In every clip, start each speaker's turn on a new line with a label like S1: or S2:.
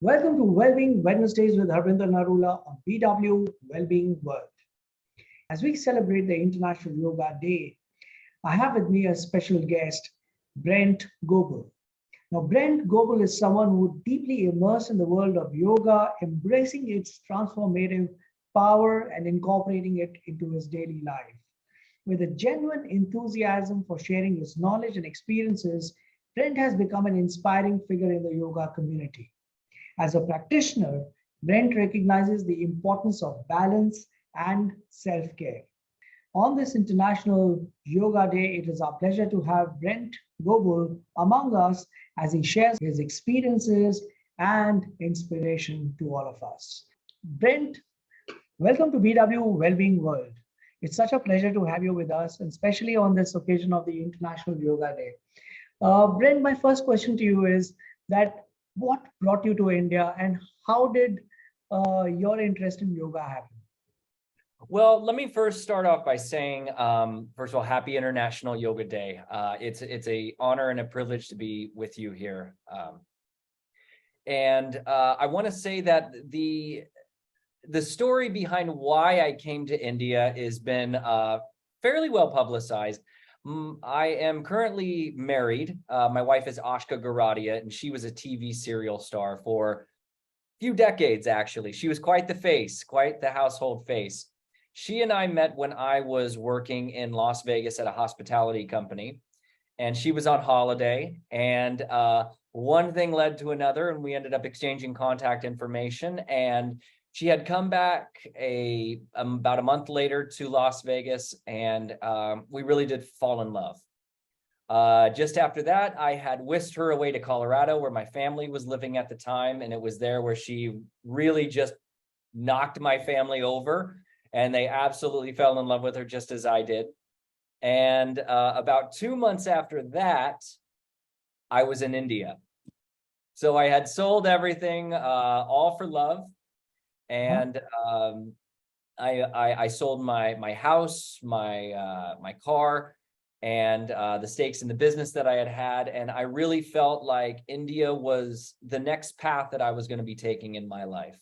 S1: Welcome to Wellbeing Wednesdays with Harvinder Narula on BW Wellbeing World. As we celebrate the International Yoga Day, I have with me a special guest, Brent Goble. Now, Brent Goble is someone who deeply immersed in the world of yoga, embracing its transformative power and incorporating it into his daily life. With a genuine enthusiasm for sharing his knowledge and experiences, Brent has become an inspiring figure in the yoga community. As a practitioner, Brent recognizes the importance of balance and self-care. On this International Yoga Day, it is our pleasure to have Brent Goble among us as he shares his experiences and inspiration to all of us. Brent, welcome to BW Wellbeing World. It's such a pleasure to have you with us, and especially on this occasion of the International Yoga Day. Brent, my first question to you is that what brought you to India and how did your interest in yoga happen?
S2: Well, let me first start off by saying, first of all, happy International Yoga Day. It's an honor and a privilege to be with you here. I want to say that the story behind why I came to India has been fairly well publicized. I am currently married. My wife is Ashka Garadia, and she was a TV serial star for a few decades, actually. She was quite the face, quite the household face. She and I met when I was working in Las Vegas at a hospitality company, and she was on holiday, and one thing led to another, and we ended up exchanging contact information, and she had come back about a month later to Las Vegas, and we really did fall in love. Just after that, I had whisked her away to Colorado, where my family was living at the time, and it was there where she really just knocked my family over, and they absolutely fell in love with her just as I did. And about 2 months after that, I was in India. So I had sold everything, all for love. And I sold my house, my car, and the stakes in the business that I had, and I really felt like India was the next path that I was going to be taking in my life.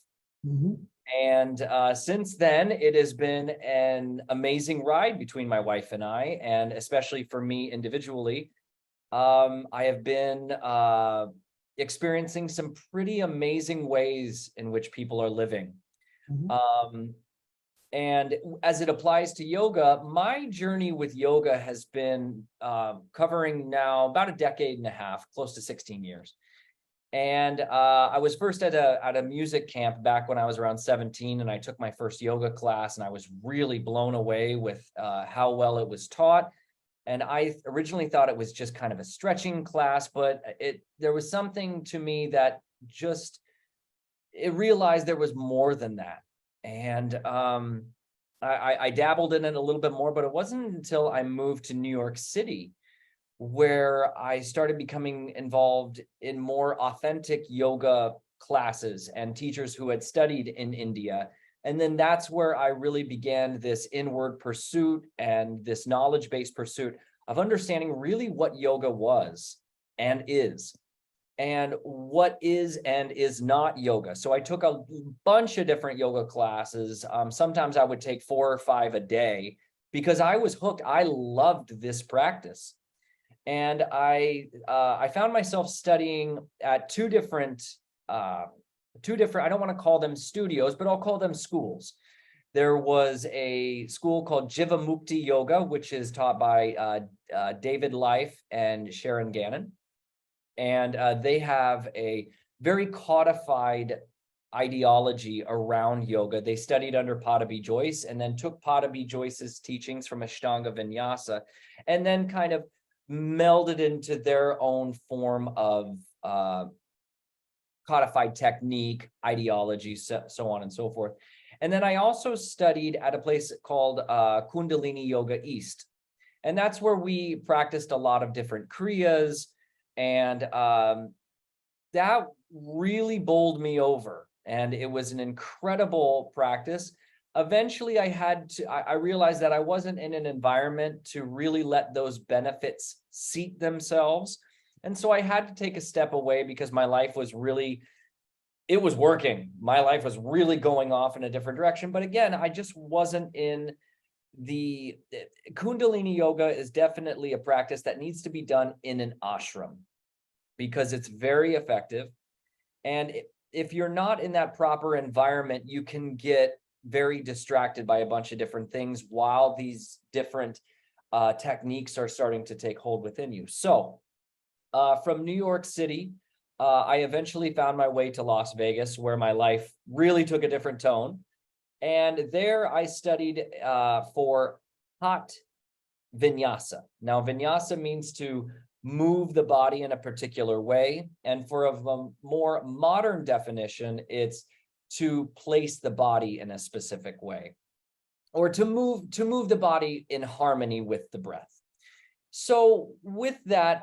S1: Mm-hmm.
S2: And since then, it has been an amazing ride between my wife and I, and especially for me individually. I have been experiencing some pretty amazing ways in which people are living.
S1: Mm-hmm.
S2: And as it applies to yoga, my journey with yoga has been covering now about a decade and a half, close to 16 years. And I was first at a music camp back when I was around 17, and I took my first yoga class, and I was really blown away with how well it was taught. And I originally thought it was just kind of a stretching class, but there was something to me that it realized there was more than that. And I dabbled in it a little bit more, but it wasn't until I moved to New York City where I started becoming involved in more authentic yoga classes and teachers who had studied in India. And then that's where I really began this inward pursuit and this knowledge-based pursuit of understanding really what yoga was and is, and what is and is not yoga. So I took a bunch of different yoga classes. Sometimes I would take 4 or 5 a day because I was hooked. I loved this practice. And I found myself studying at two different, I don't want to call them studios, but I'll call them schools. There was a school called Jivamukti Yoga, which is taught by David Life and Sharon Gannon. And they have a very codified ideology around yoga. They studied under Patabi Joyce and then took Patabi Joyce's teachings from Ashtanga Vinyasa and then kind of melded into their own form of codified technique, ideology, so on and so forth. And then I also studied at a place called Kundalini Yoga East. And that's where we practiced a lot of different kriyas. And that really bowled me over. And it was an incredible practice. Eventually, I realized that I wasn't in an environment to really let those benefits seat themselves. And so I had to take a step away because my life was really it was working. My life was really going off in a different direction. But again, I just wasn't in the Kundalini yoga is definitely a practice that needs to be done in an ashram because it's very effective. And if you're not in that proper environment, you can get very distracted by a bunch of different things while these different techniques are starting to take hold within you. So from New York City, I eventually found my way to Las Vegas, where my life really took a different tone. And there I studied for hot vinyasa. Now, vinyasa means to move the body in a particular way. And for a more modern definition, it's to place the body in a specific way, or to move the body in harmony with the breath. So with that,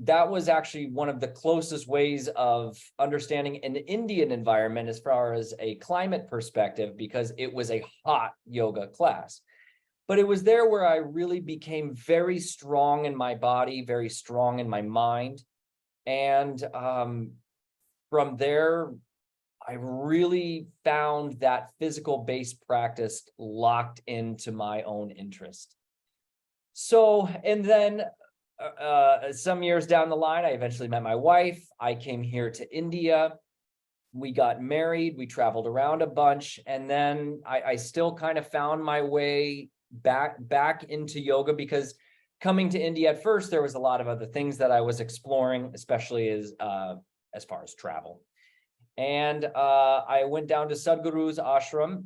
S2: that was actually one of the closest ways of understanding an Indian environment as far as a climate perspective, because it was a hot yoga class. But it was there where I really became very strong in my body, very strong in my mind. And from there, I really found that physical-based practice locked into my own interest. So, and then some years down the line, I eventually met my wife. I came here to India. We got married. We traveled around a bunch. And then I still kind of found my way back into yoga, because coming to India at first, there was a lot of other things that I was exploring, especially as far as travel. And I went down to Sadhguru's ashram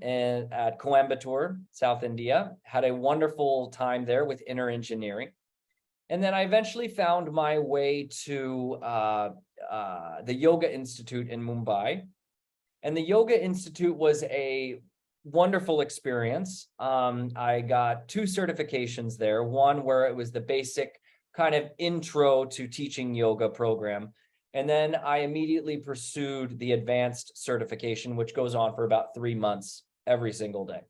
S2: at Coimbatore, South India, had a wonderful time there with inner engineering. And then I eventually found my way to the Yoga Institute in Mumbai. And the Yoga Institute was a wonderful experience. I got 2 certifications there. One where it was the basic kind of intro to teaching yoga program. And then I immediately pursued the advanced certification, which goes on for about 3 months every single day.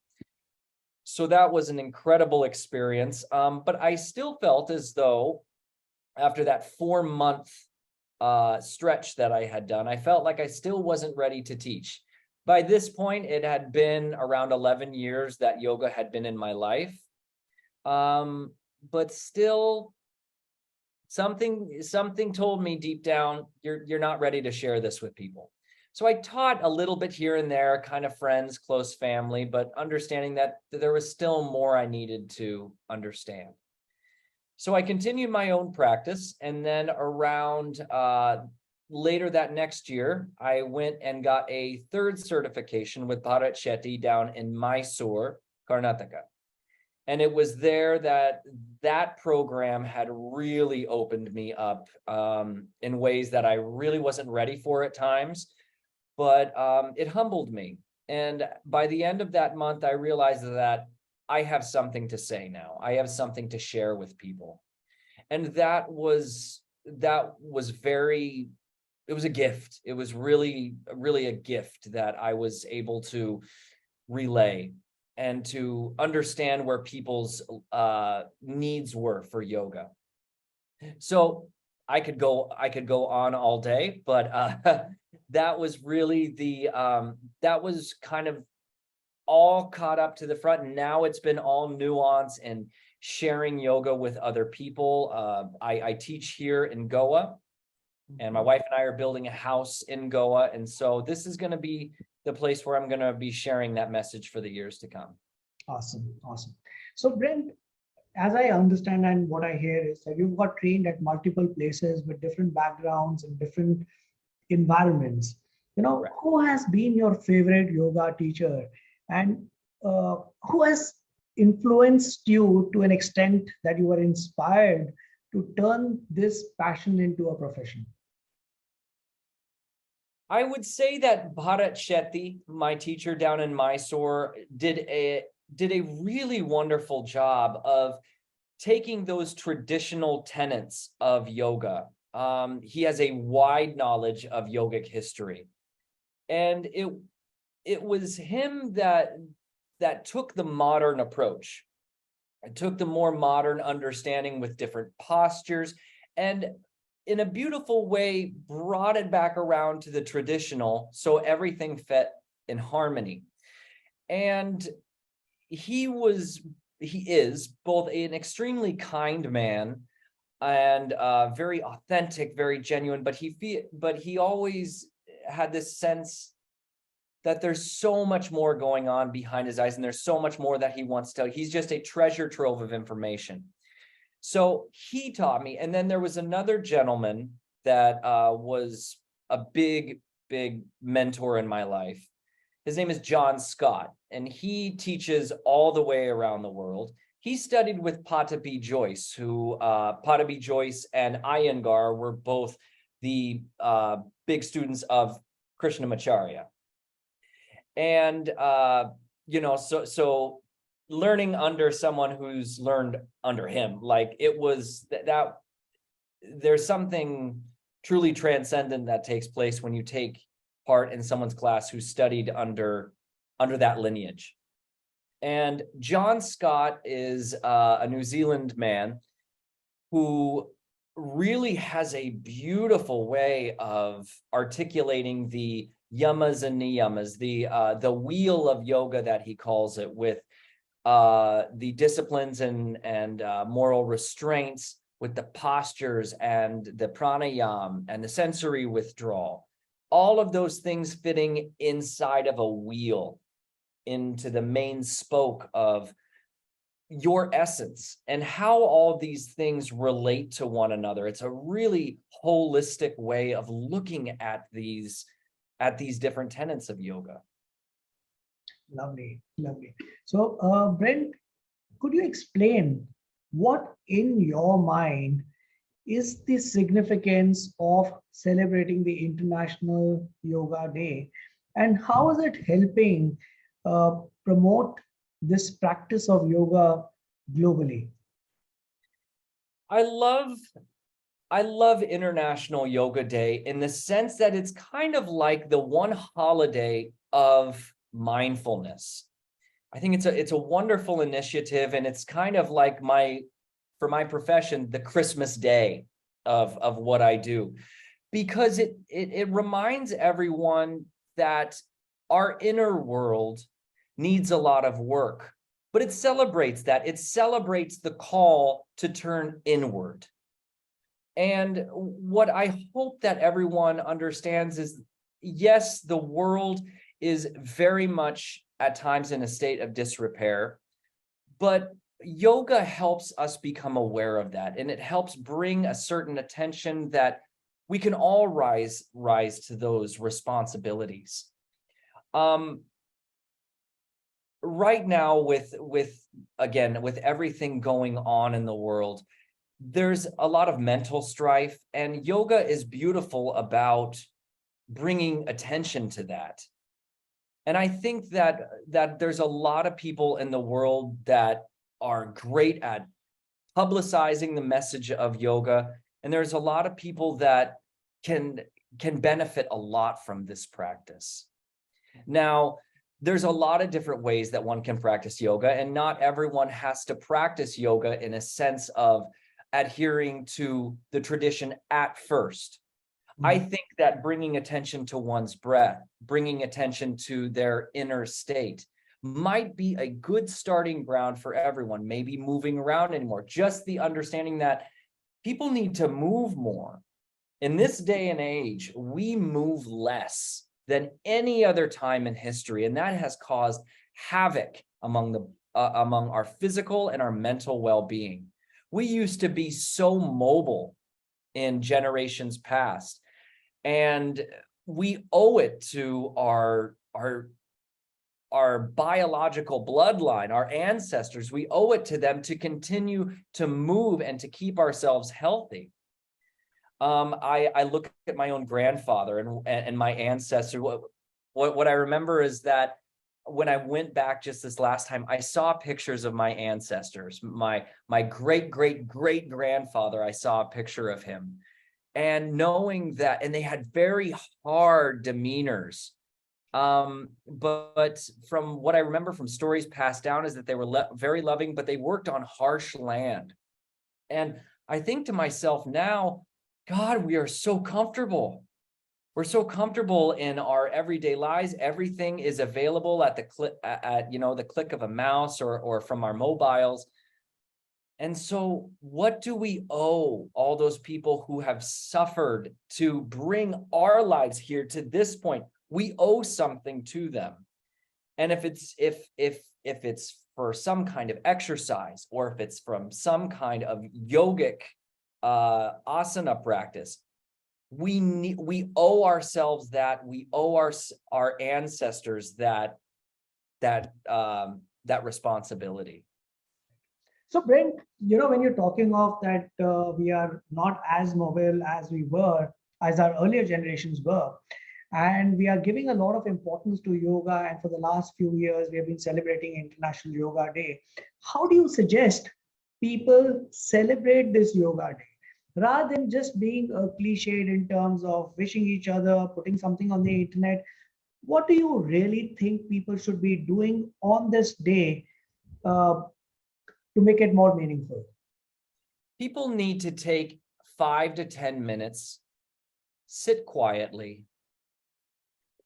S2: So that was an incredible experience. But I still felt as though after that 4-month stretch that I had done, I felt like I still wasn't ready to teach. By this point, it had been around 11 years that yoga had been in my life. But still, something told me deep down, you're not ready to share this with people. So I taught a little bit here and there, kind of friends, close family, but understanding that there was still more I needed to understand. So I continued my own practice, and then around later that next year, I went and got a 3rd certification with Bharat Shetty down in Mysore, Karnataka. And it was there that program had really opened me up in ways that I really wasn't ready for at times, but it humbled me. And by the end of that month, I realized that I have something to say now. I have something to share with people. And that was very, it was a gift. It was really, really a gift that I was able to relay and to understand where people's needs were for yoga. So I could go on all day, but that was really that was kind of all caught up to the front. And now it's been all nuance and sharing yoga with other people. I teach here in Goa, and my wife and I are building a house in Goa. And so this is going to be the place where I'm going to be sharing that message for the years to come.
S1: Awesome. Awesome. So Brent, as I understand and what I hear is that you've got trained at multiple places with different backgrounds and different environments.
S2: Right.
S1: Who has been your favorite yoga teacher, and who has influenced you to an extent that you were inspired to turn this passion into a profession?
S2: I would say that Bharat Shetty, my teacher down in Mysore, did a really wonderful job of taking those traditional tenets of yoga. He has a wide knowledge of yogic history, and it was him that took the modern approach. It took the more modern understanding with different postures, and in a beautiful way, brought it back around to the traditional, so everything fit in harmony. And he is both an extremely kind man and very authentic, very genuine, but he always had this sense that there's so much more going on behind his eyes, and there's so much more that he wants to tell. He's just a treasure trove of information. So he taught me. And then there was another gentleman that was a big mentor in my life. His name is John Scott, and he teaches all the way around the world. He studied with Patabi Joyce, who Patabi Joyce and Iyengar were both the big students of Krishnamacharya. And, so learning under someone who's learned under him, like it was that there's something truly transcendent that takes place when you take part in someone's class who studied under that lineage. And John Scott is a New Zealand man who really has a beautiful way of articulating the yamas and niyamas, the wheel of yoga that he calls it, with the disciplines and moral restraints, with the postures and the pranayam and the sensory withdrawal, all of those things fitting inside of a wheel into the main spoke of your essence and how all these things relate to one another. It's a really holistic way of looking at these different tenets of yoga.
S1: Lovely, lovely. So, Brent, could you explain what, in your mind, is the significance of celebrating the International Yoga Day, and how is it helping promote this practice of yoga globally?
S2: I love International Yoga Day in the sense that it's kind of like the one holiday of mindfulness. I think it's a wonderful initiative, and it's kind of like for my profession, the Christmas day of what I do, because it reminds everyone that our inner world needs a lot of work, but it celebrates that. It celebrates the call to turn inward. And what I hope that everyone understands is, yes, the world is very much at times in a state of disrepair, but yoga helps us become aware of that, and it helps bring a certain attention that we can all rise to those responsibilities. Right now, with everything going on in the world, there's a lot of mental strife, and yoga is beautiful about bringing attention to that. And I think that there's a lot of people in the world that are great at publicizing the message of yoga, and there's a lot of people that can benefit a lot from this practice. Now, there's a lot of different ways that one can practice yoga, and not everyone has to practice yoga in a sense of adhering to the tradition at first. I think that bringing attention to one's breath, bringing attention to their inner state, might be a good starting ground for everyone. Maybe moving around anymore, just the understanding that people need to move more. In this day and age, we move less than any other time in history, and that has caused havoc among our physical and our mental well-being. We used to be so mobile in generations past, and we owe it to our biological bloodline, our ancestors. We owe it to them to continue to move and to keep ourselves healthy. I look at my own grandfather and my ancestor. What I remember is that when I went back just this last time, I saw pictures of my ancestors. My great grandfather, I saw a picture of him, and knowing that, and they had very hard demeanors. But from what I remember from stories passed down is that they were very loving, but they worked on harsh land. And I think to myself now, God, we are so comfortable. We're so comfortable in our everyday lives. Everything is available at the click the click of a mouse or from our mobiles. And so what do we owe all those people who have suffered to bring our lives here to this point? We owe something to them. And if it's for some kind of exercise, or if it's from some kind of yogic asana practice, we owe ourselves that. We owe our ancestors that responsibility.
S1: So, Brent, when you're talking of that, we are not as mobile as we were, as our earlier generations were, and we are giving a lot of importance to yoga. And for the last few years, we have been celebrating International Yoga Day. How do you suggest people celebrate this Yoga Day? Rather than just being a cliched in terms of wishing each other, putting something on the internet, what do you really think people should be doing on this day uh, to make it more meaningful?
S2: People need to take 5 to 10 minutes, sit quietly,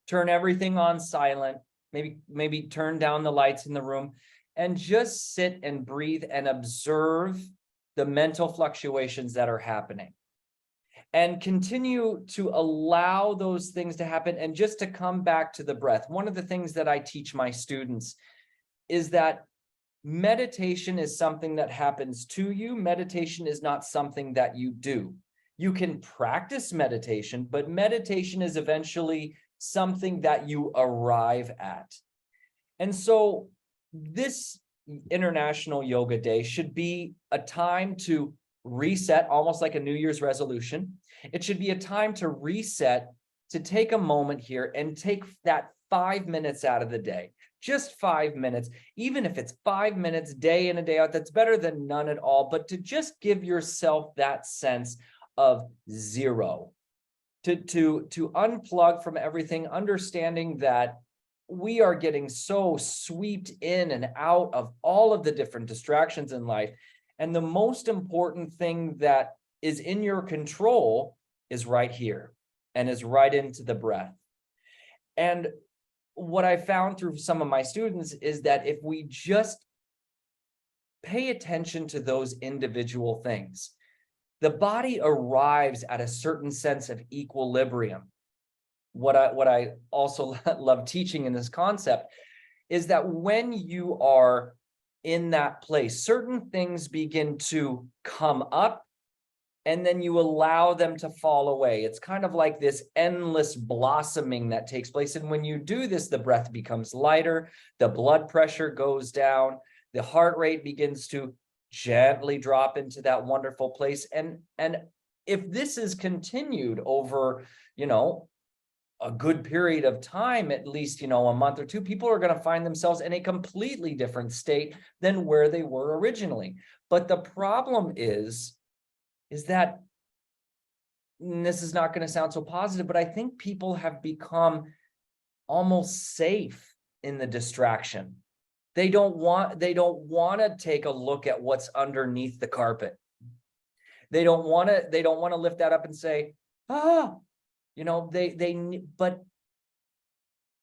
S2: turn everything on silent, maybe turn down the lights in the room, and just sit and breathe and observe the mental fluctuations that are happening. And continue to allow those things to happen, and just to come back to the breath. One of the things that I teach my students is that meditation is something that happens to you. Meditation is not something that you do. You can practice meditation, but meditation is eventually something that you arrive at. And so this International Yoga Day should be a time to reset, almost like a New Year's resolution. It should be a time to reset, to take a moment here and take that 5 minutes out of the day. Just 5 minutes, even if it's 5 minutes day in and day out, that's better than none at all. But to just give yourself that sense of zero, to unplug from everything, understanding that we are getting so swept in and out of all of the different distractions in life. And the most important thing that is in your control is right here, and is right into the breath. And what I found through some of my students is that if we just pay attention to those individual things, the body arrives at a certain sense of equilibrium. What I also love teaching in this concept is that when you are in that place, certain things begin to come up, and then you allow them to fall away. It's kind of like this endless blossoming that takes place. And when you do this, the breath becomes lighter, the blood pressure goes down, the heart rate begins to gently drop into that wonderful place. And if this is continued over, a good period of time, at least, a month or two, people are going to find themselves in a completely different state than where they were originally. But the problem is that, and this is not going to sound so positive, but I think people have become almost safe in the distraction. They don't want to take a look at what's underneath the carpet. They don't want to lift that up and say, but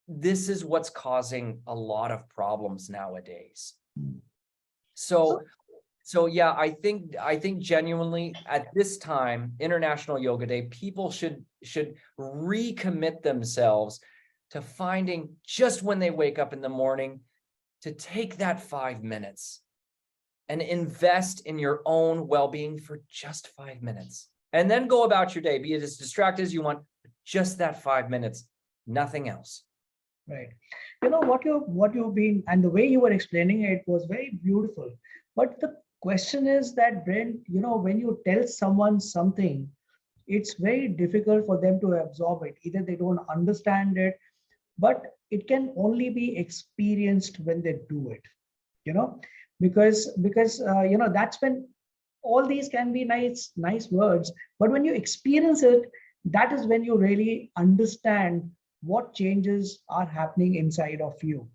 S2: this is what's causing a lot of problems nowadays. So yeah, I think genuinely at this time, International Yoga Day, people should recommit themselves to finding, just when they wake up in the morning, to take that 5 minutes and invest in your own well-being for just 5 minutes, and then go about your day, be as distracted as you want, just that 5 minutes, nothing else.
S1: Right. What you've been, and the way you were explaining it was very beautiful. But the question is that, Brent, when you tell someone something, it's very difficult for them to absorb it. Either they don't understand it, but it can only be experienced when they do it. Because that's when all these can be nice words, but when you experience it, that is when you really understand what changes are happening inside of you.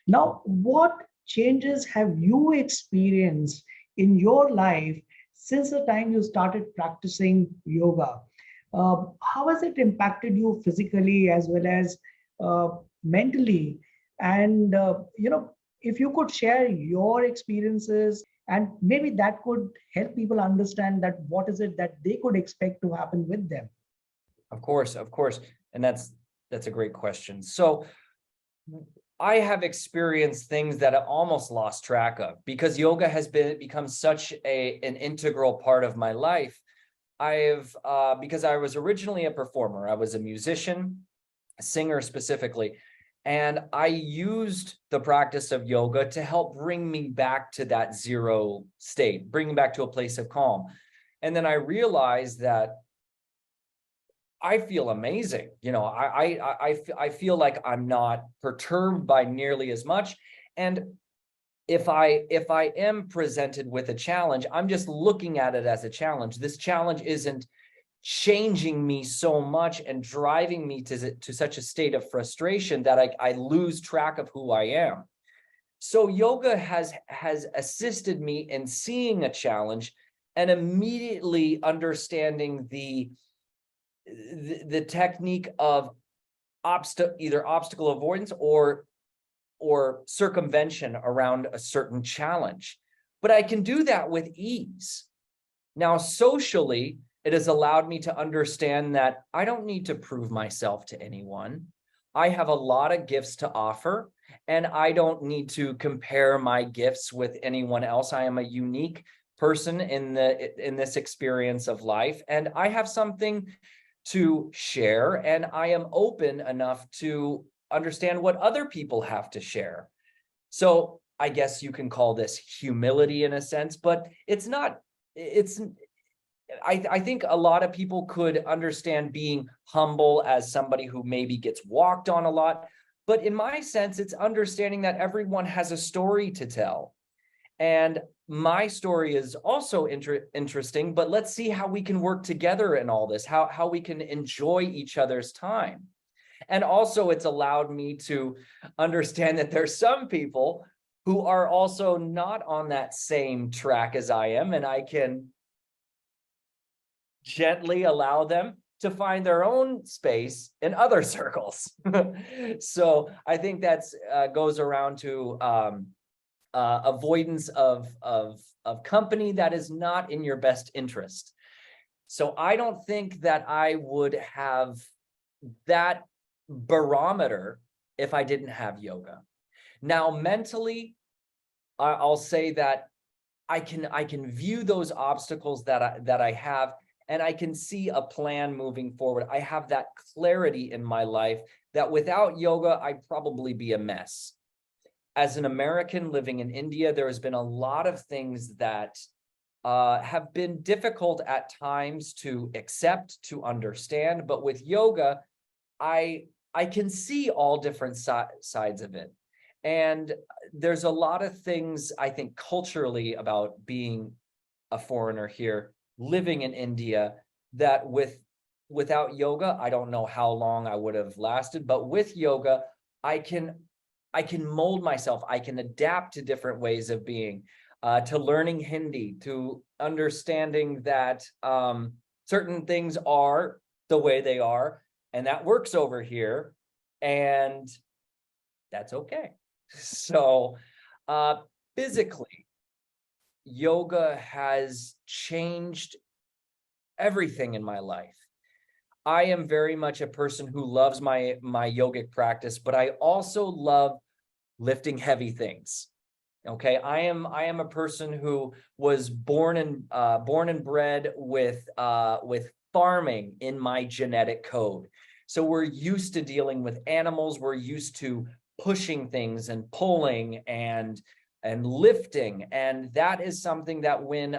S1: Now, what changes have you experienced in your life since the time you started practicing yoga? How has it impacted you physically as well as uh, mentally? And if you could share your experiences, and maybe that could help people understand that what is it that they could expect to happen with them.
S2: Of course. And that's a great question. So I have experienced things that I almost lost track of because yoga has become such an integral part of my life. Because I was originally a performer, I was a musician, a singer specifically, and I used the practice of yoga to help bring me back to that zero state, bring me back to a place of calm. And then I realized that I feel amazing. I feel like I'm not perturbed by nearly as much. And if I am presented with a challenge, I'm just looking at it as a challenge. This challenge isn't changing me so much and driving me to such a state of frustration that I lose track of who I am. So yoga has assisted me in seeing a challenge and immediately understanding the technique of either obstacle avoidance or circumvention around a certain challenge. But I can do that with ease. Now, socially, it has allowed me to understand that I don't need to prove myself to anyone. I have a lot of gifts to offer, and I don't need to compare my gifts with anyone else. I am a unique person in this experience of life, and I have something to share, and I am open enough to understand what other people have to share. So I guess you can call this humility in a sense, but it's not, I think a lot of people could understand being humble as somebody who maybe gets walked on a lot. But in my sense, it's understanding that everyone has a story to tell. And my story is also interesting, but let's see how we can work together in all this, how we can enjoy each other's time. And also it's allowed me to understand that there's some people who are also not on that same track as I am, and I can gently allow them to find their own space in other circles. So I think that's goes around to avoidance of company that is not in your best interest. So I don't think that I would have that barometer if I didn't have yoga. Now, mentally, I'll say that I can view those obstacles that I have, and I can see a plan moving forward. I have that clarity in my life that without yoga, I'd probably be a mess. As an American living in India, there has been a lot of things that have been difficult at times to accept, to understand. But with yoga, I can see all different sides of it. And there's a lot of things, I think, culturally about being a foreigner here, living in India, that without yoga, I don't know how long I would have lasted. But with yoga, I can mold myself. I can adapt to different ways of being, to learning Hindi, to understanding that certain things are the way they are, and that works over here, and that's okay. So physically, yoga has changed everything in my life. I am very much a person who loves my yogic practice, but I also love lifting heavy things. Okay, I am a person who was born and bred with farming in my genetic code. So we're used to dealing with animals. We're used to pushing things and pulling and lifting, and that is something that when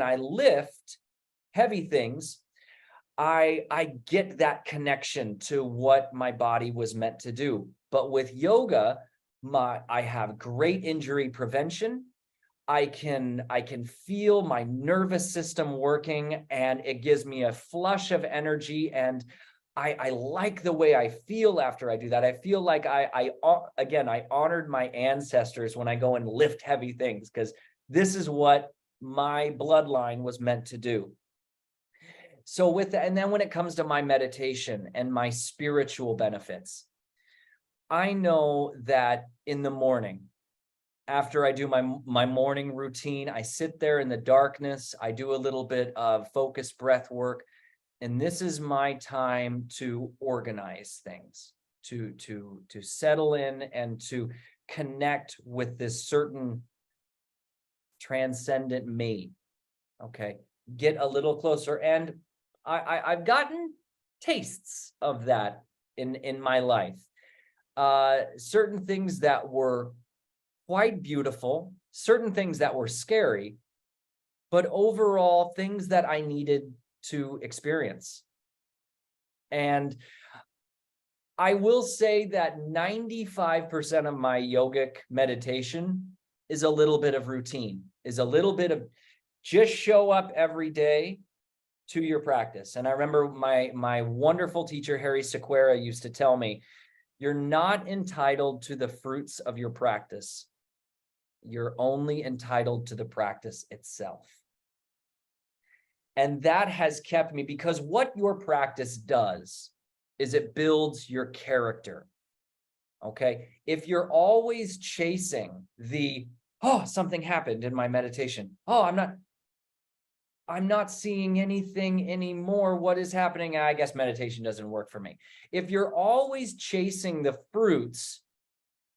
S2: I lift heavy things, I get that connection to what my body was meant to do. But with yoga, I have great injury prevention. I can feel my nervous system working, and it gives me a flush of energy, and I like the way I feel after I do that. I feel like I honored my ancestors when I go and lift heavy things, because this is what my bloodline was meant to do. and then when it comes to my meditation and my spiritual benefits, I know that in the morning, after I do my morning routine, I sit there in the darkness, I do a little bit of focused breath work, and this is my time to organize things, to settle in and to connect with this certain transcendent me. Okay, get a little closer, and I've gotten tastes of that in my life. Certain things that were quite beautiful, certain things that were scary, but overall things that I needed to experience. And I will say that 95% of my yogic meditation is a little bit of routine, is a little bit of just show up every day to your practice. And I remember my wonderful teacher, Harry Sequeira, used to tell me, you're not entitled to the fruits of your practice. You're only entitled to the practice itself. And that has kept me, because what your practice does is it builds your character. Okay. If you're always chasing oh, something happened in my meditation. Oh, I'm not seeing anything anymore. What is happening? I guess meditation doesn't work for me. If you're always chasing the fruits,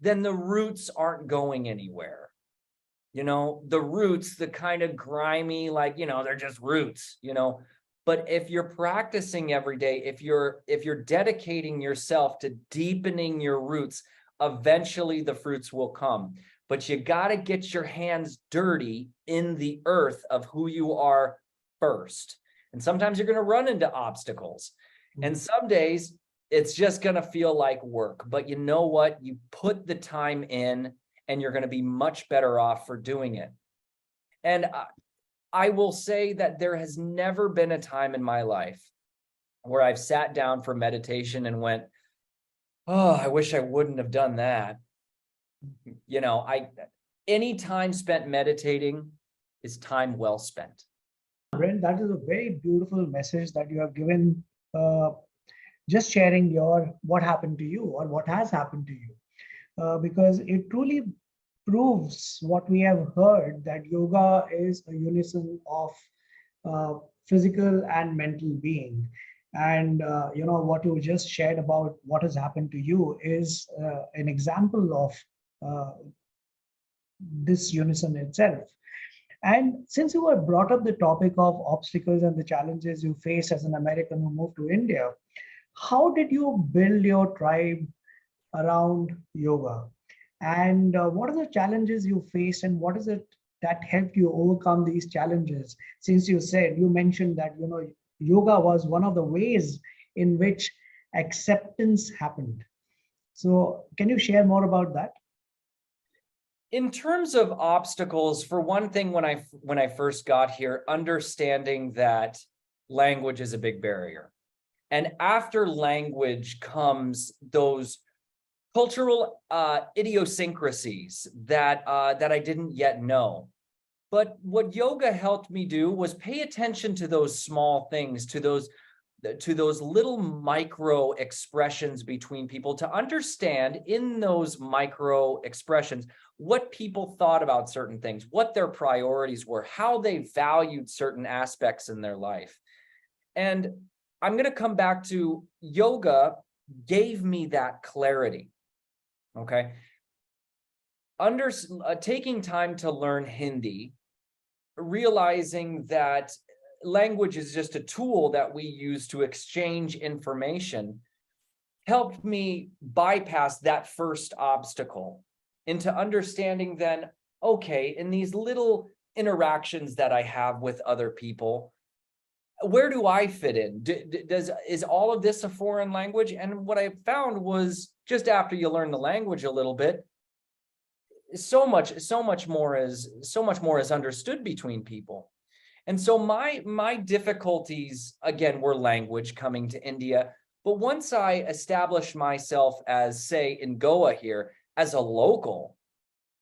S2: then the roots aren't going anywhere. The roots, the kind of grimy, they're just roots, But if you're practicing every day, if you're dedicating yourself to deepening your roots, eventually the fruits will come. But you got to get your hands dirty in the earth of who you are first. And sometimes you're going to run into obstacles. And some days it's just going to feel like work. But you know what? You put the time in, and you're going to be much better off for doing it. And I will say that there has never been a time in my life where I've sat down for meditation and went, oh, I wish I wouldn't have done that. Any time spent meditating is time well spent.
S1: Brent, that is a very beautiful message that you have given, just sharing what happened to you or what has happened to you. Because it truly proves what we have heard, that yoga is a unison of physical and mental being. And what you just shared about what has happened to you is an example of this unison itself. And since you have brought up the topic of obstacles and the challenges you face as an American who moved to India, how did you build your tribe around yoga? And what are the challenges you faced, and what is it that helped you overcome these challenges? Since you mentioned that yoga was one of the ways in which acceptance happened. So can you share more about that?
S2: In terms of obstacles, for one thing, when I first got here, understanding that language is a big barrier. And after language comes those cultural idiosyncrasies that I didn't yet know. But what yoga helped me do was pay attention to those small things, to those little micro expressions between people, to understand in those micro expressions what people thought about certain things, what their priorities were, how they valued certain aspects in their life. And I'm going to come back to yoga gave me that clarity. Okay. Taking time to learn Hindi, realizing that language is just a tool that we use to exchange information, helped me bypass that first obstacle into understanding then, okay, in these little interactions that I have with other people, where do I fit in? Is all of this a foreign language? And what I found was, just after you learn the language a little bit, so much more is understood between people. And so my difficulties, again, were language coming to India. But once I established myself as, say, in Goa here, as a local,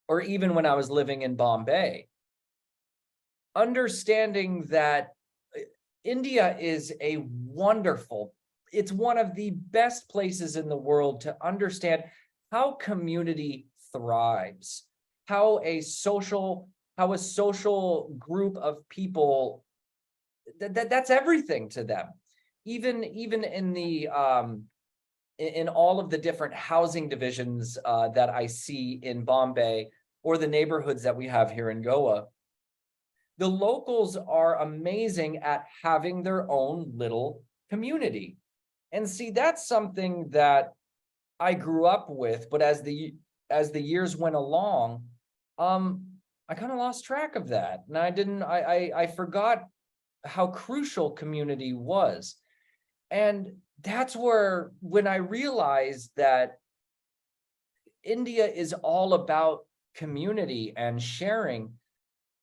S2: or even when I was living in Bombay, understanding that India is a wonderful, it's one of the best places in the world to understand how community thrives, how a social group of people, that's everything to them. Even in the in all of the different housing divisions that I see in Bombay or the neighborhoods that we have here in Goa, the locals are amazing at having their own little community. And see, that's something that I grew up with, but as the years went along, I kind of lost track of that. And I forgot how crucial community was. And that's where, when I realized that India is all about community and sharing,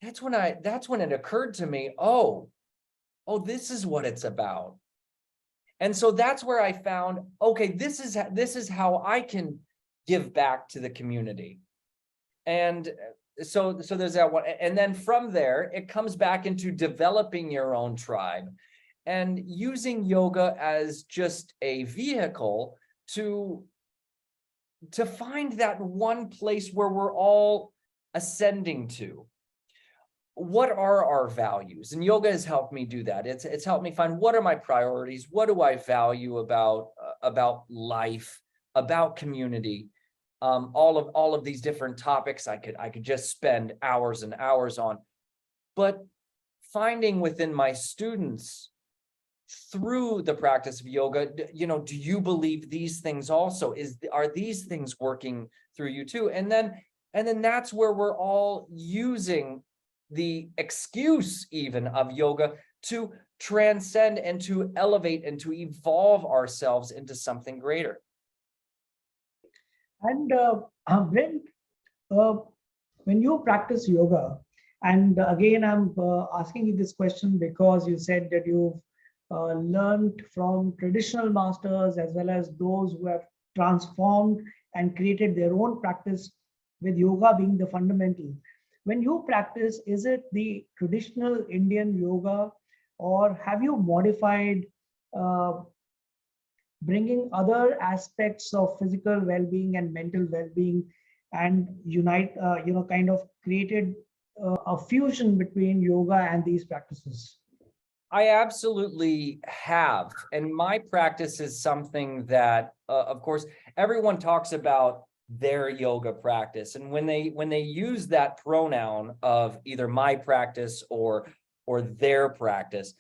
S2: that's when it occurred to me, oh, this is what it's about. And so that's where I found, okay, this is how I can give back to the community. And so there's that one. And then from there, it comes back into developing your own tribe and using yoga as just a vehicle to find that one place where we're all ascending to. What are our values? And yoga has helped me do that. It's helped me find, what are my priorities? What do I value about life, about community? All of these different topics I could just spend hours and hours on. But finding within my students through the practice of yoga, do you believe these things also? Are these things working through you too? And then that's where we're all using the excuse even of yoga to transcend and to elevate and to evolve ourselves into something greater.
S1: And Brent, when you practice yoga, and again, I'm asking you this question because you said that you've learned from traditional masters as well as those who have transformed and created their own practice, with yoga being the fundamental. When you practice, is it the traditional Indian yoga, or have you modified, bringing other aspects of physical well-being and mental well-being, and kind of created a fusion between yoga and these practices?
S2: I absolutely have. And my practice is something that, of course, everyone talks about their yoga practice. And when they use that pronoun of either my practice or their practice,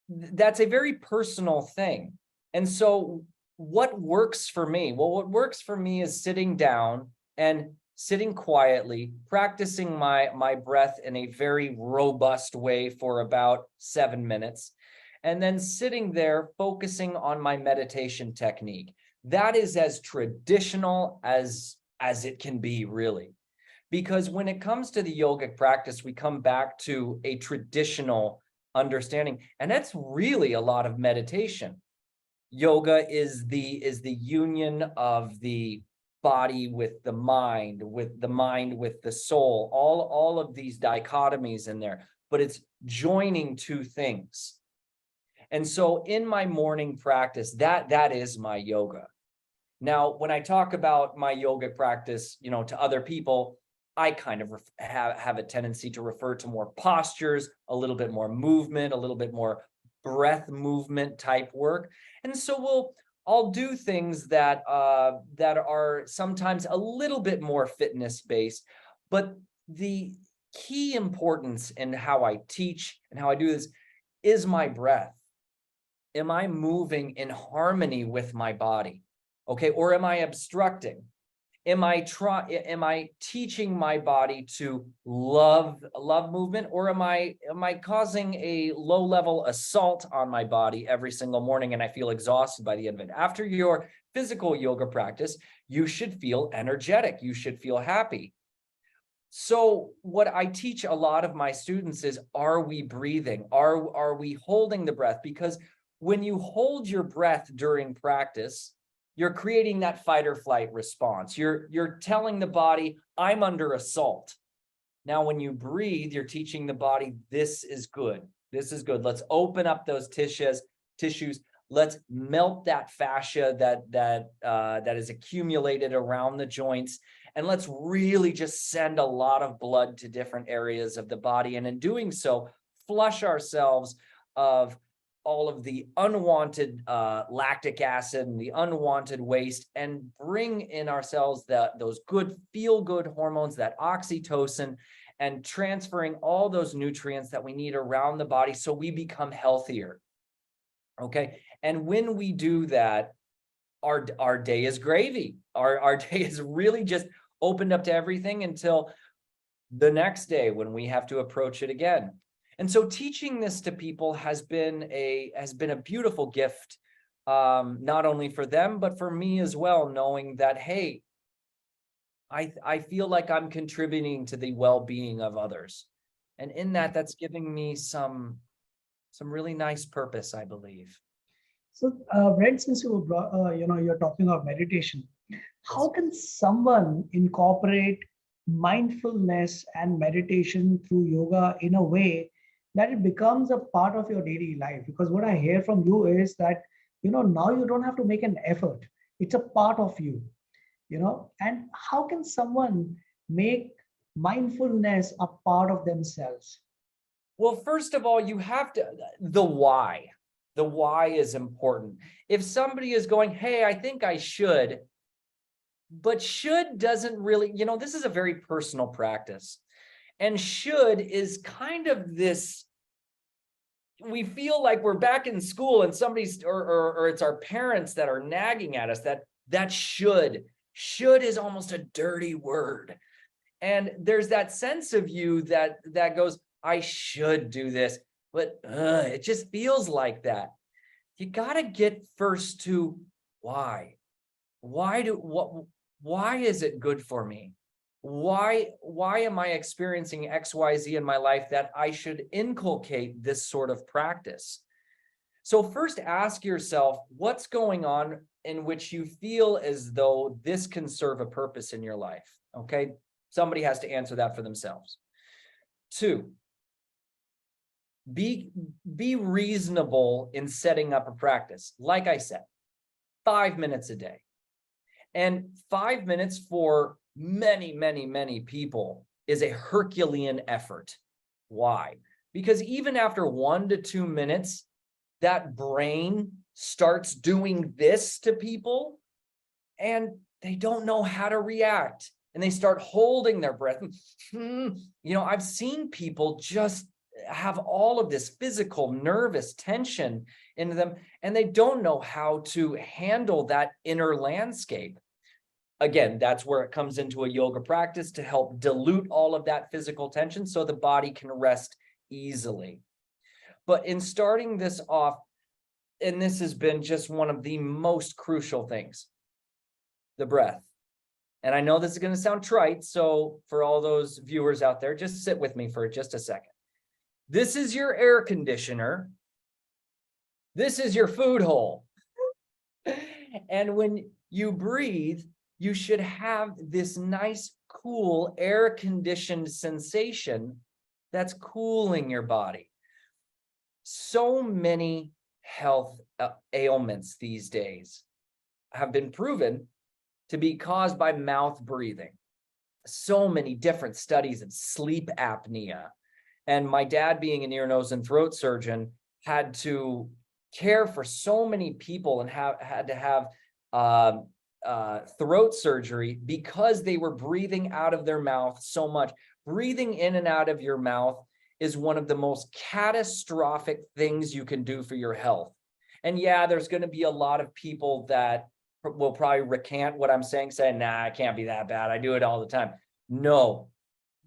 S2: that's a very personal thing. And so what works for me? Well, what works for me is sitting down and sitting quietly, practicing my breath in a very robust way for about 7 minutes, and then sitting there focusing on my meditation technique. That is as traditional as it can be, really. Because when it comes to the yogic practice, we come back to a traditional understanding, and that's really a lot of meditation. Yoga is the union of the body with the mind with the soul, all of these dichotomies in there, but it's joining two things. And so in my morning practice, that is my yoga. Now, when I talk about my yoga practice, to other people, I kind of have a tendency to refer to more postures, a little bit more movement, a little bit more breath movement type work. And so I'll do things that are sometimes a little bit more fitness based, but the key importance in how I teach and how I do this is my breath. Am I moving in harmony with my body? Okay, or am I obstructing? Am I teaching my body to love movement, or am I causing a low-level assault on my body every single morning and I feel exhausted by the end of it? After your physical yoga practice, you should feel energetic, you should feel happy. So what I teach a lot of my students is, are we breathing? Are we holding the breath? Because when you hold your breath during practice, you're creating that fight or flight response. You're telling the body, I'm under assault. Now, when you breathe, you're teaching the body, this is good. This is good. Let's open up those tissues. Let's melt that fascia that is accumulated around the joints. And let's really just send a lot of blood to different areas of the body. And in doing so, flush ourselves of all of the unwanted lactic acid and the unwanted waste, and bring in ourselves those good feel-good hormones, that oxytocin, and transferring all those nutrients that we need around the body so we become healthier. Okay. And when we do that, our day is gravy. Our day is really just opened up to everything until the next day when we have to approach it again. And so teaching this to people has been a beautiful gift, not only for them, but for me as well, knowing that, hey, I feel like I'm contributing to the well-being of others. And in that, that's giving me some really nice purpose, I believe.
S1: So, Brent, since you brought, you're talking about meditation, how can someone incorporate mindfulness and meditation through yoga in a way that it becomes a part of your daily life? Because what I hear from you is that, now you don't have to make an effort. It's a part of you, and how can someone make mindfulness a part of themselves?
S2: Well, first of all, you have to, the why is important. If somebody is going, hey, I think I should, but should doesn't really, this is a very personal practice. And should is kind of this, we feel like we're back in school and somebody's, or it's our parents that are nagging at us that should is almost a dirty word. And there's that sense of you that goes, I should do this, but it just feels like that. You got to get first to why. Why is it good for me? Why am I experiencing XYZ in my life that I should inculcate this sort of practice? So first ask yourself, what's going on in which you feel as though this can serve a purpose in your life? Okay. Somebody has to answer that for themselves. 2, be reasonable in setting up a practice. Like I said, 5 minutes a day. And 5 minutes for many, many, many people is a Herculean effort. Why? Because even after 1 to 2 minutes, that brain starts doing this to people and they don't know how to react. And they start holding their breath. I've seen people just have all of this physical, nervous tension into them, and they don't know how to handle that inner landscape. Again, that's where it comes into a yoga practice to help dilute all of that physical tension so the body can rest easily. But in starting this off, and this has been just one of the most crucial things, the breath. And I know this is going to sound trite, so for all those viewers out there, just sit with me for just a second. This is your air conditioner. This is your food hole. And when you breathe, you should have this nice, cool, air-conditioned sensation that's cooling your body. So many health ailments these days have been proven to be caused by mouth breathing. So many different studies of sleep apnea. And my dad, being an ear, nose, and throat surgeon, had to care for so many people and had to have throat surgery because they were breathing out of their mouth so much. Breathing in and out of your mouth is one of the most catastrophic things you can do for your health. And yeah, there's going to be a lot of people that will probably recant what I'm saying, nah, it can't be that bad. I do it all the time. No,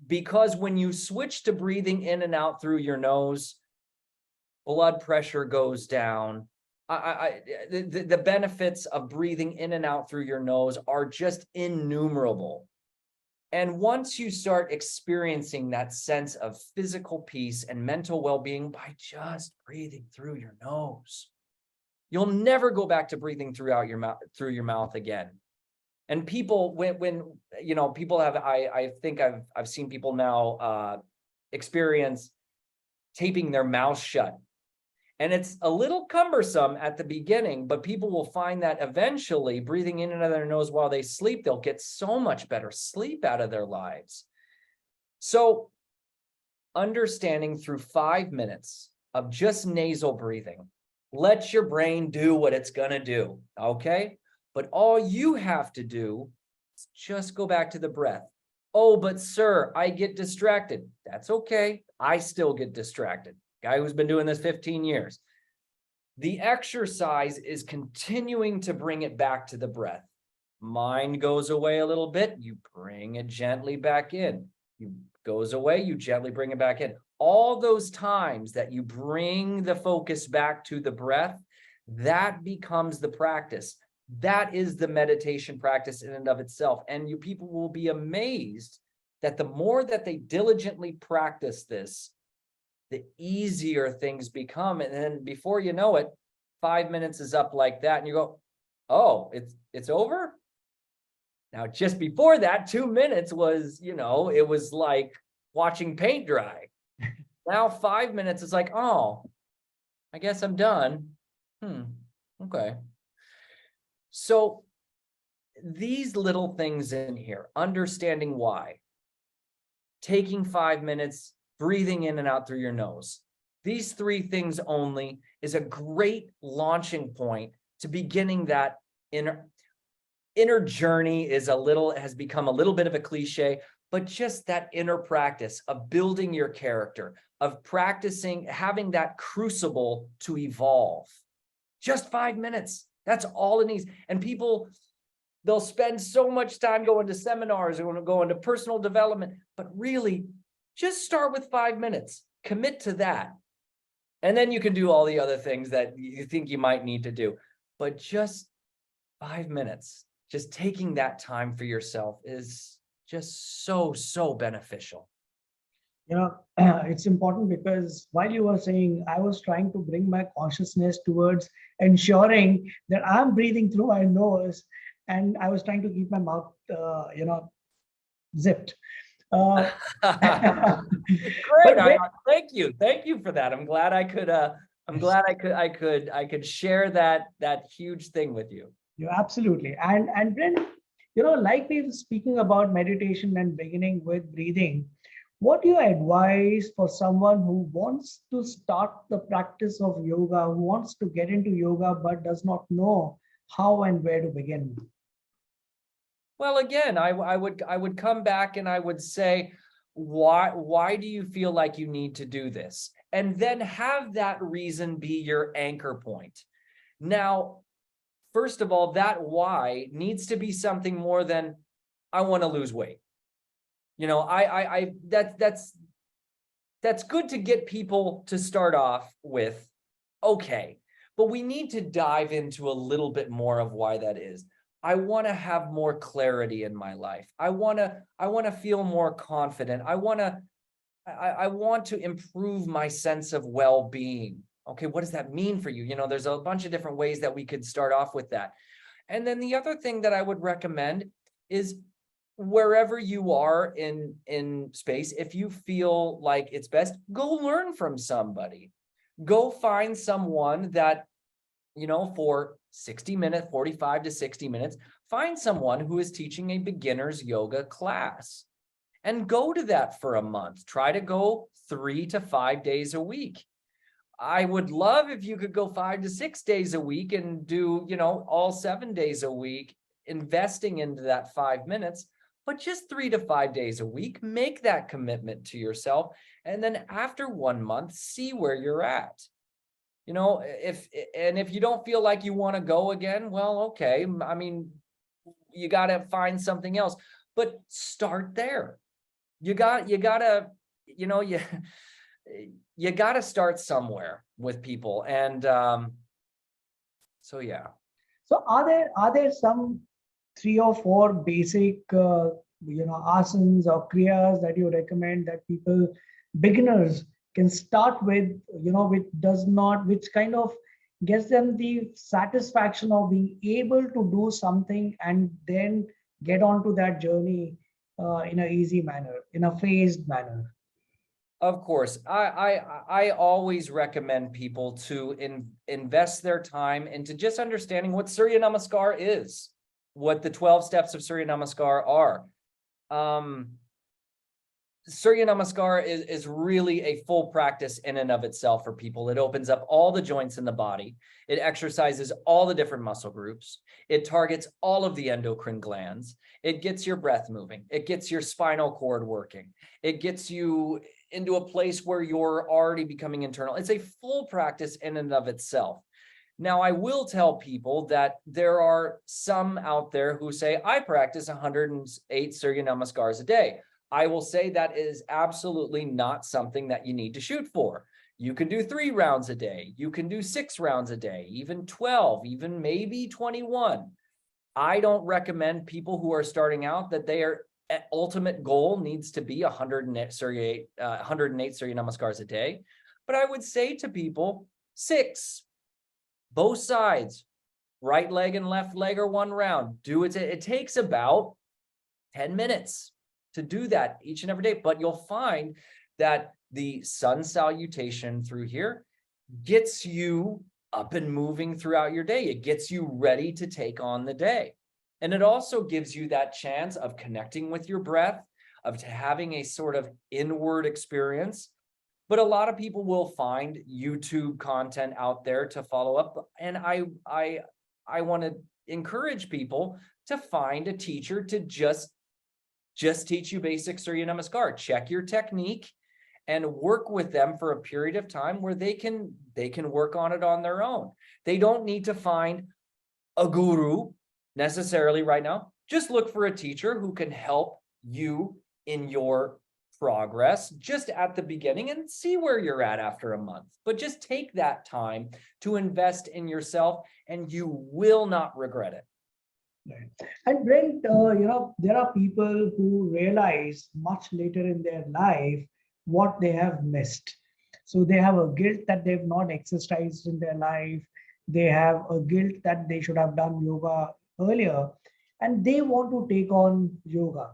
S2: because when you switch to breathing in and out through your nose, blood pressure goes down. The benefits of breathing in and out through your nose are just innumerable. And once you start experiencing that sense of physical peace and mental well-being by just breathing through your nose, you'll never go back to breathing through your mouth again. And people, when people have, I think I've seen people now experience taping their mouth shut. And it's a little cumbersome at the beginning, but people will find that eventually breathing in and out of their nose while they sleep, they'll get so much better sleep out of their lives. So understanding through 5 minutes of just nasal breathing, let your brain do what it's going to do. Okay. But all you have to do is just go back to the breath. Oh, but sir, I get distracted. That's okay. I still get distracted. Guy who's been doing this 15 years. The exercise is continuing to bring it back to the breath. Mind goes away a little bit, you bring it gently back in. You goes away, you gently bring it back in. All those times that you bring the focus back to the breath, that becomes the practice. That is the meditation practice in and of itself. And you people will be amazed that the more that they diligently practice this, the easier things become. And then before you know it, 5 minutes is up like that. And you go, oh, it's over. Now, just before that, 2 minutes was, it was like watching paint dry. Now 5 minutes is like, oh, I guess I'm done. Okay. So these little things in here, understanding why, taking 5 minutes, breathing in and out through your nose. These 3 things only is a great launching point to beginning that inner journey. Has become a little bit of a cliche, but just that inner practice of building your character, of practicing, having that crucible to evolve. Just 5 minutes. That's all it needs. And people, they'll spend so much time going to seminars and going to personal development, but really just start with 5 minutes, commit to that. And then you can do all the other things that you think you might need to do. But just 5 minutes, just taking that time for yourself is just so beneficial.
S1: It's important because while you were saying, I was trying to bring my consciousness towards ensuring that I'm breathing through my nose, and I was trying to keep my mouth, zipped.
S2: Great. Thank you for that. I'm glad I could share that huge thing with you.
S1: Yeah, absolutely. And Brent, like we were speaking about meditation and beginning with breathing, what do you advise for someone who wants to start the practice of yoga, who wants to get into yoga but does not know how and where to begin?
S2: Well, again, I would come back and I would say, why do you feel like you need to do this? And then have that reason be your anchor point. Now, first of all, that why needs to be something more than I want to lose weight. That's good to get people to start off with. Okay, but we need to dive into a little bit more of why that is. I want to have more clarity in my life. I want to feel more confident. I want to improve my sense of well-being. Okay, what does that mean for you? There's a bunch of different ways that we could start off with that. And then the other thing that I would recommend is wherever you are in space, if you feel like it's best, go learn from somebody. Go find someone that, for 60 minutes, 45 to 60 minutes, find someone who is teaching a beginner's yoga class and go to that for a month. Try to go 3 to 5 days a week. I would love if you could go 5 to 6 days a week and do, all 7 days a week, investing into that 5 minutes, but just 3 to 5 days a week, make that commitment to yourself. And then after 1 month, see where you're at. If you don't feel like you want to go again, well, okay. I mean, you got to find something else, but start there. You got to start somewhere with people. And yeah.
S1: So are there some 3 or 4 basic asanas or kriyas that you recommend that beginners can start with, which kind of gets them the satisfaction of being able to do something and then get onto that journey in an easy manner, in a phased manner?
S2: Of course, I always recommend people to invest their time into just understanding what Surya Namaskar is, what the 12 steps of Surya Namaskar are. Surya Namaskar is really a full practice in and of itself for people. It opens up all the joints in the body. It exercises all the different muscle groups. It targets all of the endocrine glands. It gets your breath moving. It gets your spinal cord working. It gets you into a place where you're already becoming internal. It's a full practice in and of itself. Now, I will tell people that there are some out there who say, I practice 108 Surya Namaskars a day. I will say that is absolutely not something that you need to shoot for. You can do 3 rounds a day. You can do 6 rounds a day, even 12, even maybe 21. I don't recommend people who are starting out that their ultimate goal needs to be 108 Surya Namaskars a day. But I would say to people, 6, both sides, right leg and left leg are 1 round. Do it. It takes about 10 minutes to do that each and every day. But you'll find that the sun salutation through here gets you up and moving throughout your day. It gets you ready to take on the day. And it also gives you that chance of connecting with your breath, of having a sort of inward experience. But a lot of people will find YouTube content out there to follow up. And I want to encourage people to find a teacher to just teach you basic Surya Namaskar. Check your technique and work with them for a period of time where they can work on it on their own. They don't need to find a guru necessarily right now. Just look for a teacher who can help you in your progress just at the beginning and see where you're at after a month. But just take that time to invest in yourself and you will not regret it.
S1: Right. And Brent, there are people who realize much later in their life what they have missed. So they have a guilt that they've not exercised in their life. They have a guilt that they should have done yoga earlier, and they want to take on yoga.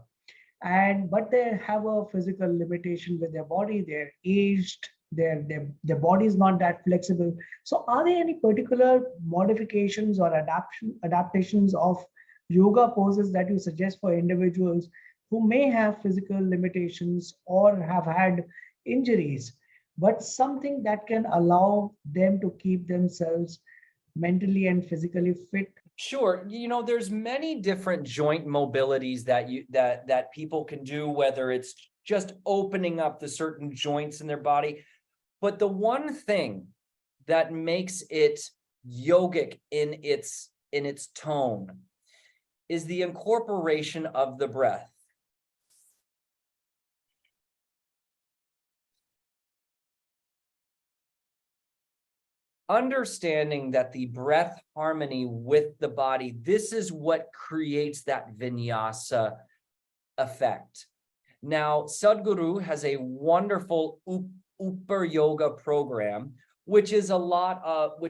S1: But they have a physical limitation with their body. They're aged. Their body is not that flexible. So, are there any particular modifications or adaptations of yoga poses that you suggest for individuals who may have physical limitations or have had injuries, but something that can allow them to keep themselves mentally and physically fit?
S2: Sure. There's many different joint mobilities that people can do, whether it's just opening up the certain joints in their body. But the one thing that makes it yogic in its tone is the incorporation of the breath. Understanding that the breath harmony with the body, this is what creates that vinyasa effect. Now, Sadhguru has a wonderful Upper Yoga program, which is a lot of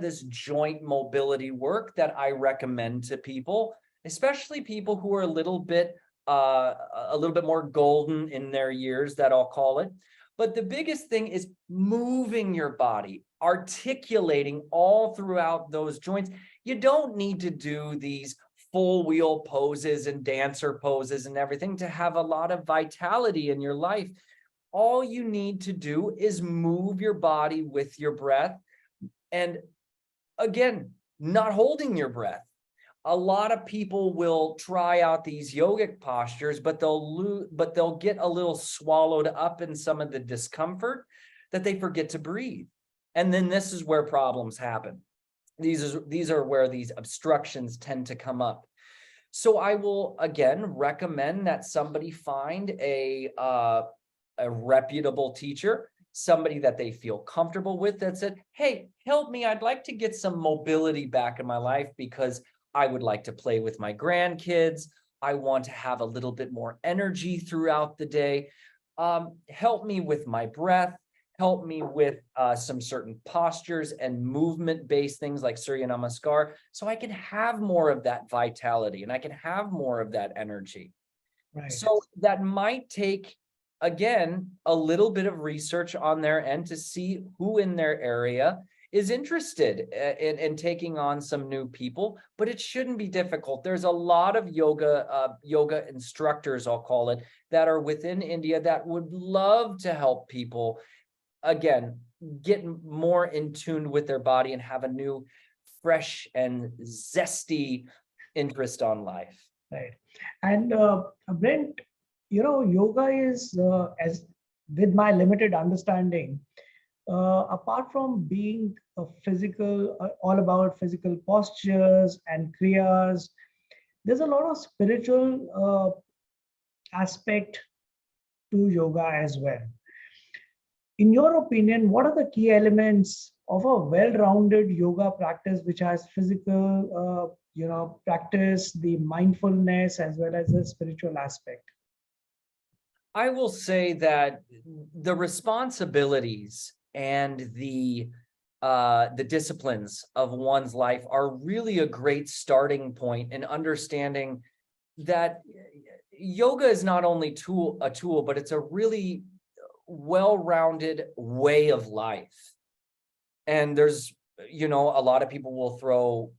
S2: this joint mobility work that I recommend to people, especially people who are a little bit more golden in their years, that I'll call it. But the biggest thing is moving your body, articulating all throughout those joints. You don't need to do these full wheel poses and dancer poses and everything to have a lot of vitality in your life. All you need to do is move your body with your breath. And again, not holding your breath. A lot of people will try out these yogic postures, but they'll get a little swallowed up in some of the discomfort that they forget to breathe. And then this is where problems happen. These are where these obstructions tend to come up. So I will again recommend that somebody find a reputable teacher, somebody that they feel comfortable with, that said, hey, help me. I'd like to get some mobility back in my life because I would like to play with my grandkids. I want to have a little bit more energy throughout the day. Help me with my breath. Help me with some certain postures and movement-based things like Surya Namaskar, so I can have more of that vitality and I can have more of that energy.
S1: Right.
S2: So that might take again, a little bit of research on their end to see who in their area is interested in taking on some new people, but it shouldn't be difficult. There's a lot of yoga instructors, I'll call it, that are within India that would love to help people, again, get more in tune with their body and have a new, fresh and zesty interest on life.
S1: Right. And Brent, yoga is, as with my limited understanding, apart from being a physical, all about physical postures and kriyas, there's a lot of spiritual aspect to yoga as well. In your opinion, what are the key elements of a well-rounded yoga practice which has physical, practice, the mindfulness, as well as the spiritual aspect?
S2: I will say that the responsibilities and the disciplines of one's life are really a great starting point in understanding that yoga is not only a tool, but it's a really well-rounded way of life. And there's, a lot of people will throw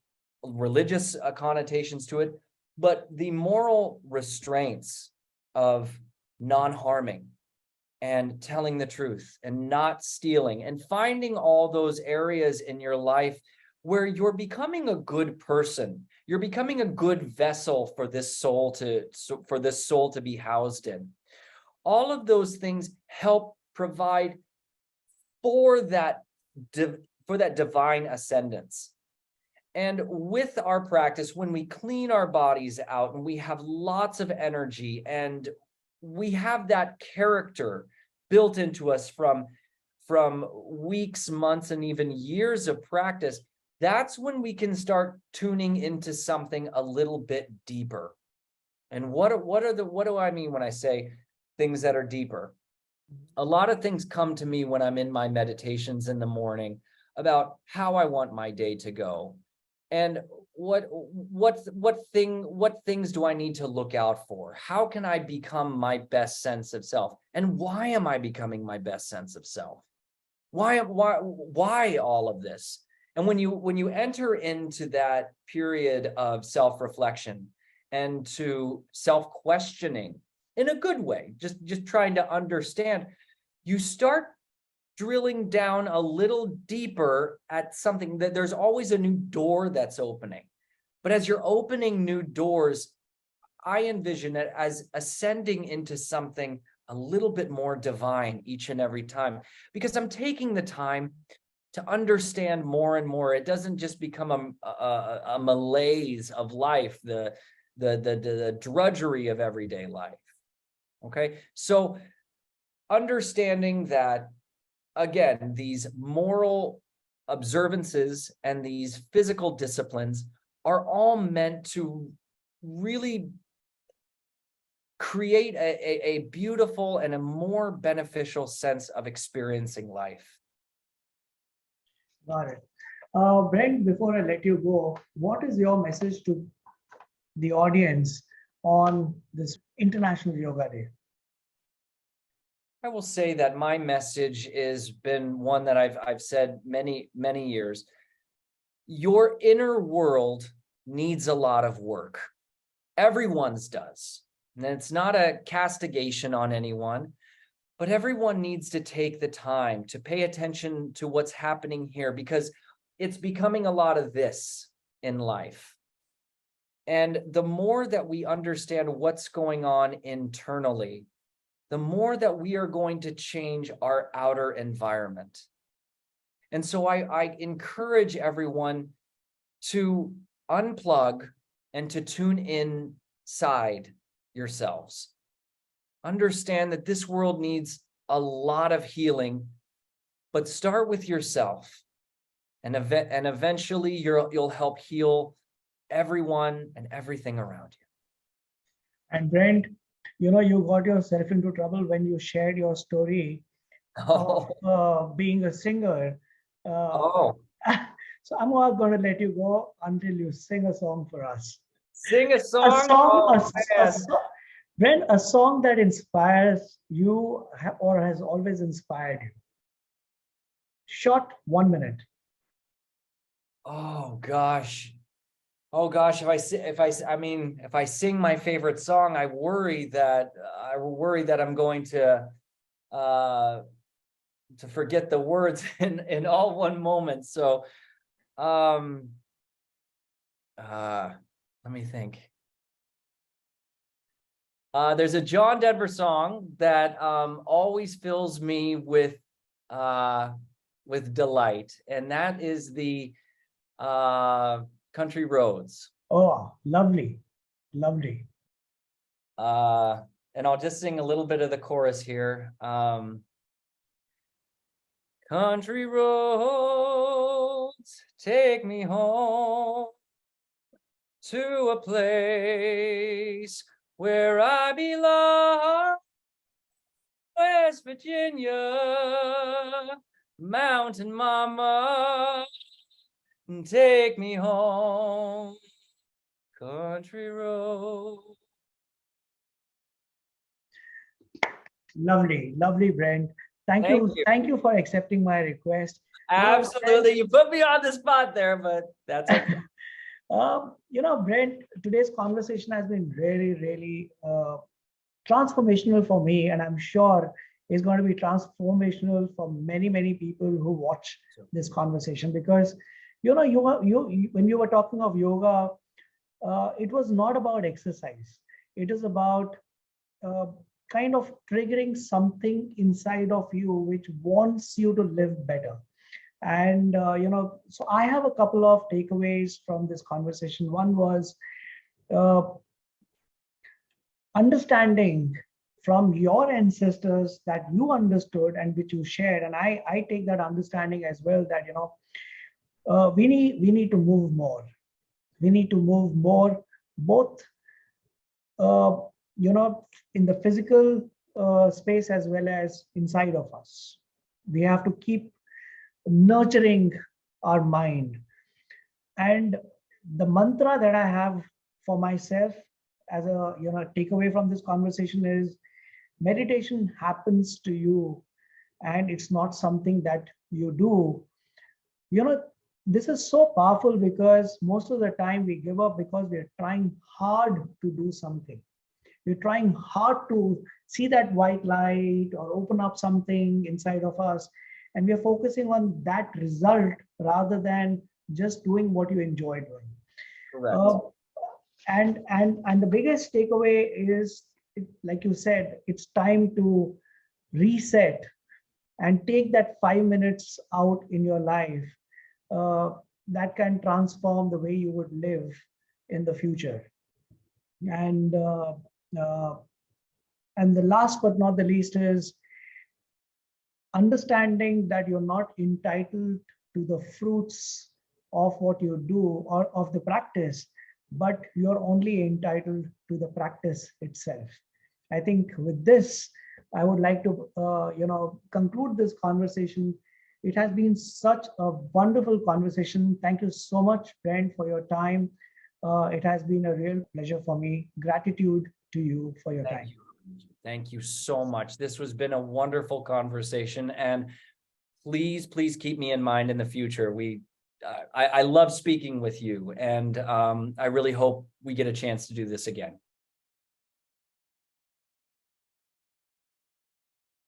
S2: religious connotations to it, but the moral restraints of non-harming and telling the truth and not stealing and finding all those areas in your life where you're becoming a good person, you're becoming a good vessel for this soul to be housed in. All of those things help provide for that divine ascendance. And with our practice, when we clean our bodies out and we have lots of energy and we have that character built into us from weeks, months, and even years of practice, that's when we can start tuning into something a little bit deeper. And what do I mean when I say things that are deeper? A lot of things come to me when I'm in my meditations in the morning about how I want my day to go. And what things do I need to look out for? How can I become my best sense of self? And why am I becoming my best sense of self? Why all of this? And when you enter into that period of self-reflection and to self-questioning in a good way, just trying to understand, you start drilling down a little deeper at something that there's always a new door that's opening. But as you're opening new doors, I envision it as ascending into something a little bit more divine each and every time, because I'm taking the time to understand more and more. It doesn't just become a malaise of life, the drudgery of everyday life. Okay, so understanding that, again, these moral observances and these physical disciplines are all meant to really create a beautiful and a more beneficial sense of experiencing life.
S1: Got it. Brent, before I let you go, what is your message to the audience on this International Yoga Day?
S2: I will say that my message has been one that I've said many years. Your inner world needs a lot of work. Everyone's does. And it's not a castigation on anyone, but everyone needs to take the time to pay attention to what's happening here, because it's becoming a lot of this in life. And the more that we understand what's going on internally, the more that we are going to change our outer environment. And so I encourage everyone to unplug and to tune inside yourselves. Understand that this world needs a lot of healing, but start with yourself, and eventually you'll help heal everyone and everything around you.
S1: And Brent, you got yourself into trouble when you shared your story of being a singer. So I'm not going to let you go until you sing a song for us.
S2: Sing a song?
S1: Brent, a song that inspires you or has always inspired you. Short 1 minute.
S2: Oh gosh. Oh gosh, if I sing my favorite song, I worry that I'm going to forget the words in all one moment. So um let me think. There's a John Denver song that always fills me with delight, and that is the Country Roads.
S1: Oh, lovely. Lovely.
S2: And I'll just sing a little bit of the chorus here. Country roads, take me home to a place where I belong. West Virginia, Mountain Mama, take me home, country road.
S1: Lovely, lovely, Brent. Thank
S2: Thank
S1: you.
S2: you.
S1: Thank you for accepting my request.
S2: Absolutely. You put me on the spot there, but that's okay.
S1: Brent, today's conversation has been really, really transformational for me, and I'm sure is going to be transformational for many, many people who watch this conversation. Because, when you were talking of yoga, it was not about exercise. It is about uh, kind of triggering something inside of you which wants you to live better. And so I have a couple of takeaways from this conversation. One was uh, understanding from your ancestors that you understood and which you shared, and I take that understanding as well, that we need to move more. We need to move more, both uh, in the physical space as well as inside of us. We have to keep nurturing our mind. And the mantra that I have for myself as a takeaway from this conversation is, meditation happens to you, and it's not something that you do. you know this is so powerful, because most of the time we give up because we're trying hard to do something. We're trying hard to see that white light or open up something inside of us, and we are focusing on that result rather than just doing what you enjoy doing.
S2: Correct.
S1: And the biggest takeaway is, like you said, it's time to reset and take that 5 minutes out in your life, uh, that can transform the way you would live in the future. And uh, and the last but not the least is understanding that you're not entitled to the fruits of what you do or of the practice, but you're only entitled to the practice itself. I think with this, I would like to conclude this conversation. It has been such a wonderful conversation. Thank you so much, Brent, for your time. It has been a real pleasure for me. Gratitude to you for your time.
S2: Thank you so much. This has been a wonderful conversation, and please keep me in mind in the future. I love speaking with you, and I really hope we get a chance to do this again.